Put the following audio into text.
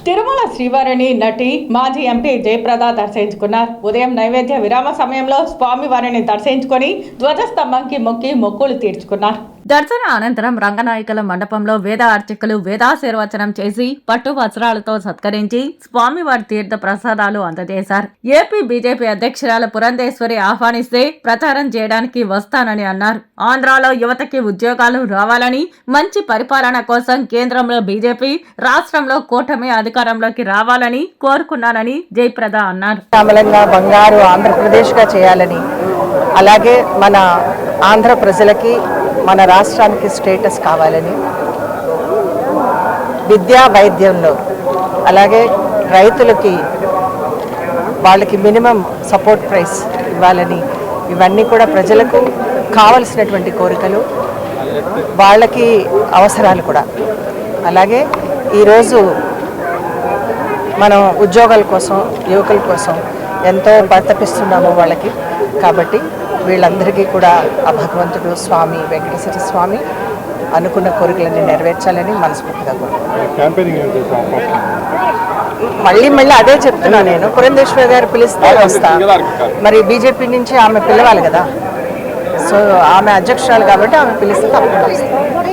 తిరుమల శ్రీవారిని నటి మాజీ ఎంపీ జయప్రద దర్శించుకున్నారు. ఉదయం నైవేద్య విరామ సమయంలో స్వామివారిని దర్శించుకొని ధ్వజస్తంభంకి మొక్కి మొక్కులు తీర్చుకున్నారు. దర్శన అనంతరం రంగనాయకుల మండపంలో వేద అర్చకులు వేదాశీర్వచనం చేసి పట్టు వస్త్రాలతో సత్కరించి స్వామివారి తీర్థ ప్రసాదాలు అందజేశారు. ఏపీ బీజేపీ అధ్యక్షురాలు పురంధేశ్వరి ఆహ్వానిస్తే ప్రచారం చేయడానికి వస్తానని అన్నారు. ఆంధ్రాలో యువతకి ఉద్యోగాలు రావాలని, మంచి పరిపాలన కోసం కేంద్రంలో బీజేపీ, రాష్ట్రంలో కూటమి అధికారంలోకి రావాలని కోరుకున్నానని జయప్రద అన్నారు. బంగారు ఆంధ్రప్రదేశ్ గా చేయాలని, అలాగే మన ఆంధ్ర ప్రజలకి మన రాష్ట్రానికి స్టేటస్ కావాలని, విద్యా వైద్యంలో అలాగే రైతులకి వాళ్ళకి మినిమం సపోర్ట్ ప్రైస్ ఇవ్వాలని, ఇవన్నీ కూడా ప్రజలకు కావలసినటువంటి కోరికలు, వాళ్ళకి అవసరాలు కూడా. అలాగే ఈరోజు మనం ఉద్యోగాల కోసం, యువకుల కోసం ఎంతో పరితపిస్తున్నాము వాళ్ళకి. కాబట్టి వీళ్ళందరికీ కూడా ఆ భగవంతుడు స్వామి వెంకటేశ్వర స్వామి అనుకున్న కోరికలన్నీ నెరవేర్చాలని మనస్ఫూర్తిగా మళ్ళీ అదే చెప్తున్నా. నేను పురంధేశ్వరి గారు పిలిస్తే వస్తా. మరి బీజేపీ నుంచి ఆమె పిలవాలి కదా, సో ఆమె అధ్యక్షురాలు కాబట్టి ఆమె పిలిస్తే తప్పకుండా వస్తాను.